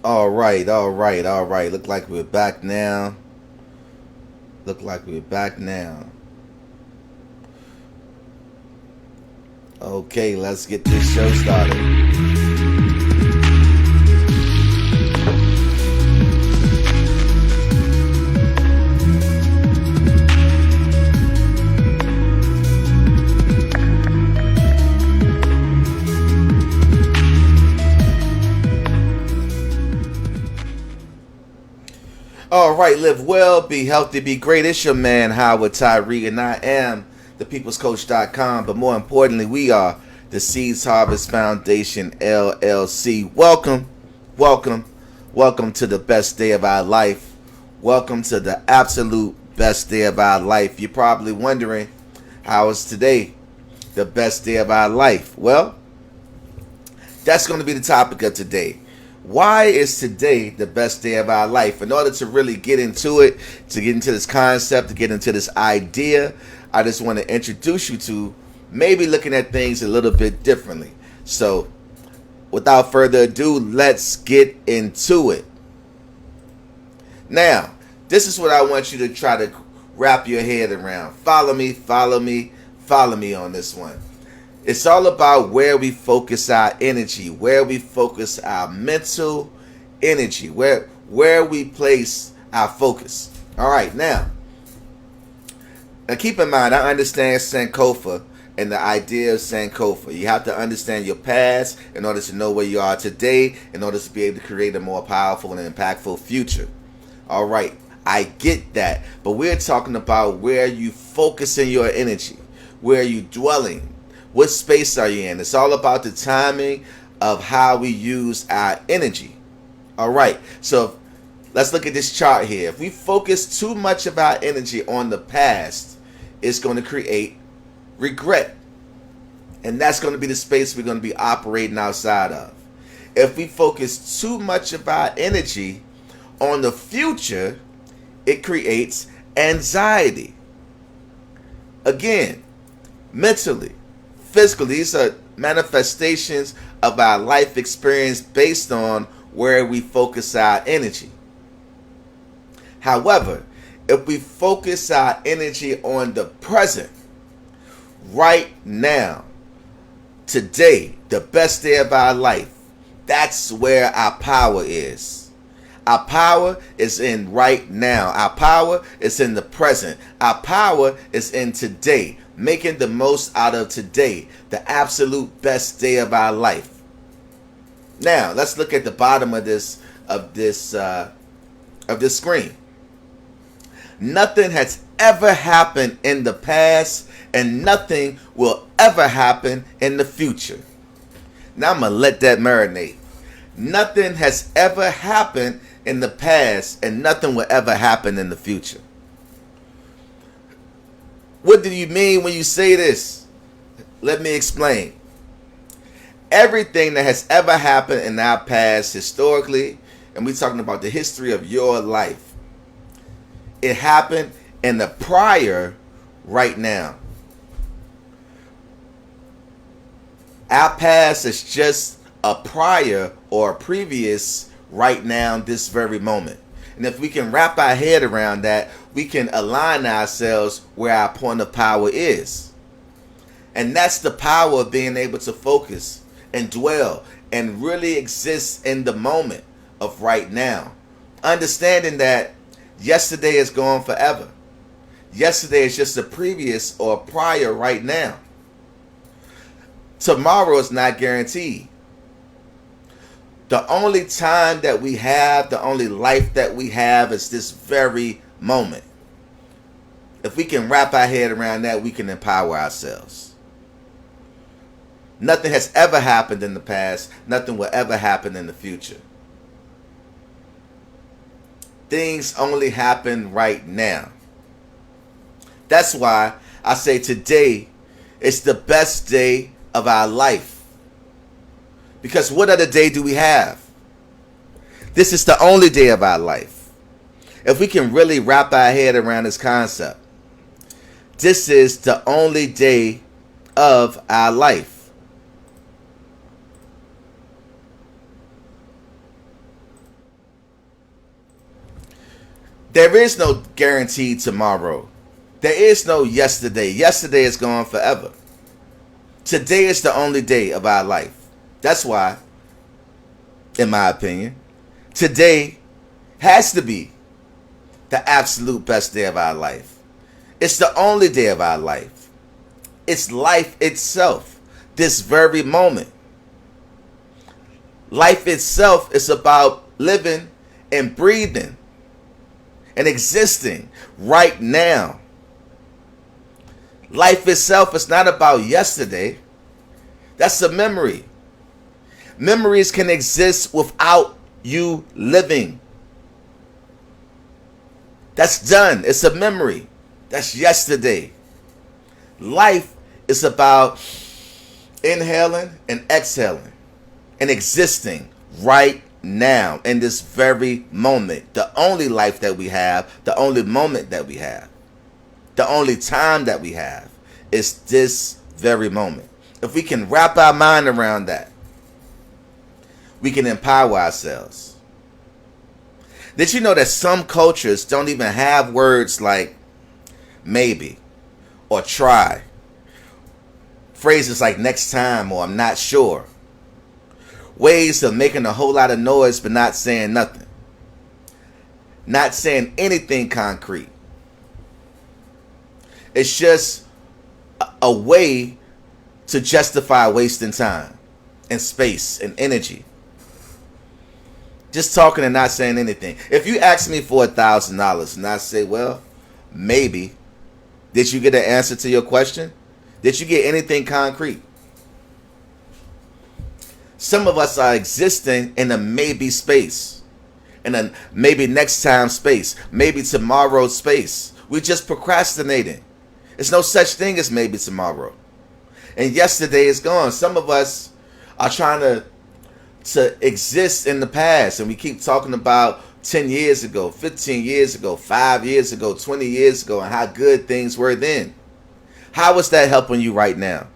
All right, all right, all right. Look like we're back now. Look like we're back now. Okay, let's get this show started. All right, live well, be healthy, be great. It's your man, Howard Tyree, and I am the peoplescoach.com. But more importantly, we are the Seeds Harvest Foundation, LLC. Welcome, welcome, welcome to the best day of our life. Welcome to the absolute best day of our life. You're probably wondering, how is today the best day of our life? Well, that's going to be the topic of today. Why is today the best day of our life? In order to really get into it, to get into this concept, to get into this idea, I just want to introduce you to maybe looking at things a little bit differently. So, without further ado, let's get into it. Now, this is what I want you to try to wrap your head around. Follow me, follow me, follow me on this one. It's all about where we focus our energy, where we focus our mental energy, where we place our focus. All right, now keep in mind, I understand Sankofa and the idea of Sankofa. You have to understand your past in order to know where you are today, in order to be able to create a more powerful and impactful future. All right, I get that, but we're talking about where you focusing your energy, where you dwelling. What space are you in? It's all about the timing of how we use our energy. All right, so let's look at this chart here. If we focus too much of our energy on the past, it's going to create regret. And that's going to be the space we're going to be operating outside of. If we focus too much of our energy on the future, it creates anxiety. Again, mentally. Physically, these are manifestations of our life experience based on where we focus our energy. However, if we focus our energy on the present, right now, today, the best day of our life, that's where our power is. Our power is in right now. Our power is in the present. Our power is in today. Making the most out of today, the absolute best day of our life. Now, let's look at the bottom of this screen. Nothing has ever happened in the past, and nothing will ever happen in the future. Now I'm gonna let that marinate. Nothing has ever happened in the past, and nothing will ever happen in the future. What do you mean when you say this? Let me explain. Everything that has ever happened in our past historically, and we're talking about the history of your life, it happened in the prior right now. Our past is just a prior or a previous right now, this very moment. And if we can wrap our head around that, we can align ourselves where our point of power is. And that's the power of being able to focus and dwell and really exist in the moment of right now. Understanding that yesterday is gone forever. Yesterday is just a previous or prior right now. Tomorrow is not guaranteed. The only time that we have, the only life that we have is this very moment. If we can wrap our head around that, we can empower ourselves. Nothing has ever happened in the past. Nothing will ever happen in the future. Things only happen right now. That's why I say today is the best day of our life. Because what other day do we have? This is the only day of our life. If we can really wrap our head around this concept, this is the only day of our life. There is no guaranteed tomorrow. There is no yesterday. Yesterday is gone forever. Today is the only day of our life. That's why, in my opinion, today has to be the absolute best day of our life. It's the only day of our life. It's life itself, this very moment. Life itself is about living and breathing and existing right now. Life itself is not about yesterday. That's a memory. Memories can exist without you living. That's done. It's a memory. That's yesterday. Life is about inhaling and exhaling and existing right now in this very moment. The only life that we have, the only moment that we have, the only time that we have is this very moment. If we can wrap our mind around that, we can empower ourselves. Did you know that some cultures don't even have words like maybe or try? Phrases like next time or I'm not sure. Ways of making a whole lot of noise but not saying nothing. Not saying anything concrete. It's just a way to justify wasting time and space and energy. Just talking and not saying anything. If you ask me for $1,000 and I say, well, maybe, did you get an answer to your question? Did you get anything concrete? Some of us are existing in a maybe space, in a maybe next time space, maybe tomorrow space. We're just procrastinating. There's no such thing as maybe tomorrow. And yesterday is gone. Some of us are trying to exist in the past, and we keep talking about 10 years ago, 15 years ago, 5 years ago, 20 years ago, and how good things were then. How is that helping you right now?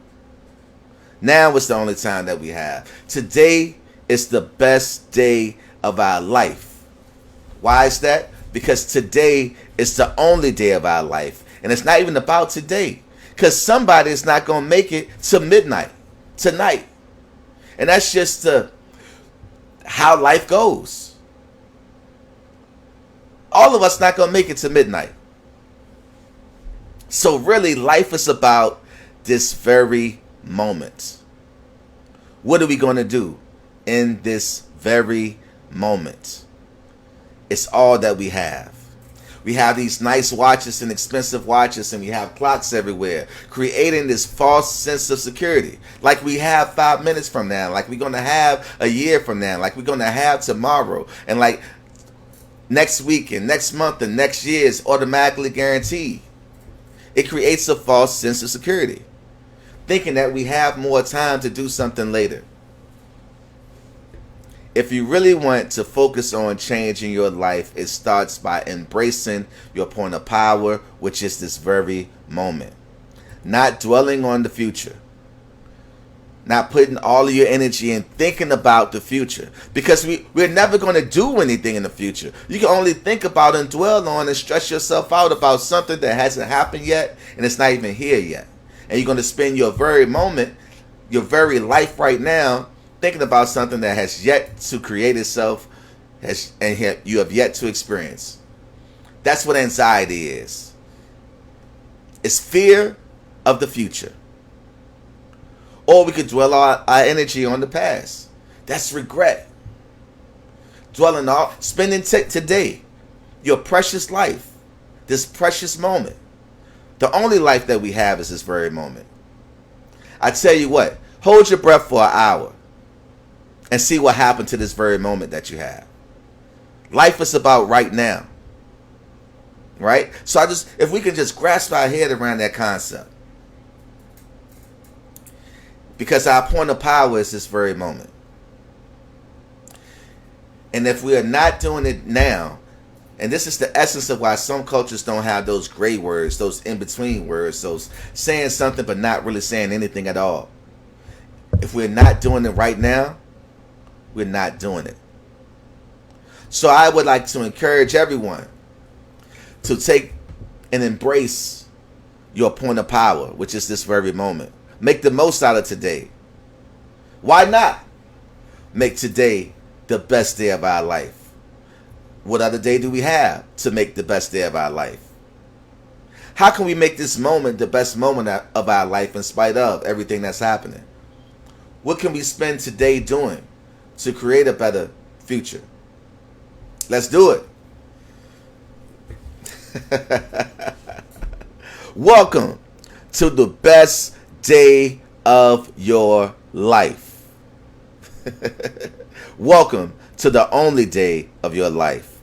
Now is the only time that we have. Today is the best day of our life. Why is that? Because today is the only day of our life. And it's not even about today. Because somebody is not going to make it to midnight tonight. And that's just how life goes. All of us not going to make it to midnight. So really, life is about this very moment. What are we going to do in this very moment? It's all that we have. We have these nice watches and expensive watches, and we have clocks everywhere, creating this false sense of security. Like we have 5 minutes from now, like we're going to have a year from now, like we're going to have tomorrow, and like next week and next month and next year is automatically guaranteed. It creates a false sense of security, thinking that we have more time to do something later. If you really want to focus on changing your life, it starts by embracing your point of power, which is this very moment. Not dwelling on the future. Not putting all of your energy in thinking about the future. Because we're never going to do anything in the future. You can only think about and dwell on and stress yourself out about something that hasn't happened yet and it's not even here yet. And you're going to spend your very moment, your very life right now, thinking about something that has yet to create itself and you have yet to experience. That's what anxiety is. It's fear of the future. Or we could dwell our energy on the past. That's regret. Spending today, your precious life, this precious moment. The only life that we have is this very moment. I tell you what, hold your breath for an hour and see what happened to this very moment that you have. Life is about right now. Right? So if we can just grasp our head around that concept. Because our point of power is this very moment. And if we are not doing it now, and this is the essence of why some cultures don't have those gray words, those in-between words, those saying something but not really saying anything at all. If we're not doing it right now, we're not doing it. So I would like to encourage everyone to take and embrace your point of power, which is this very moment. Make the most out of today. Why not make today the best day of our life? What other day do we have to make the best day of our life? How can we make this moment the best moment of our life in spite of everything that's happening? What can we spend today doing to create a better future? Let's do it. Welcome to the best day of your life. Welcome to the only day of your life.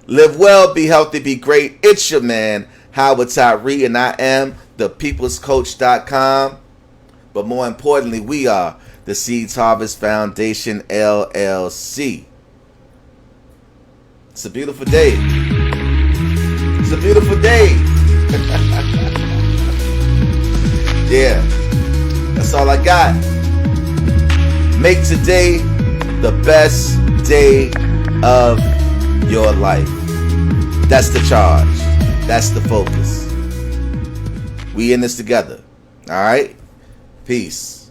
Live well, be healthy, be great. It's your man, Howard Tyree, and I am thepeoplescoach.com. But more importantly, we are the Seeds Harvest Foundation, LLC. It's a beautiful day. It's a beautiful day. Yeah, that's all I got. Make today the best day of your life. That's the charge. That's the focus. We in this together. All right? Peace.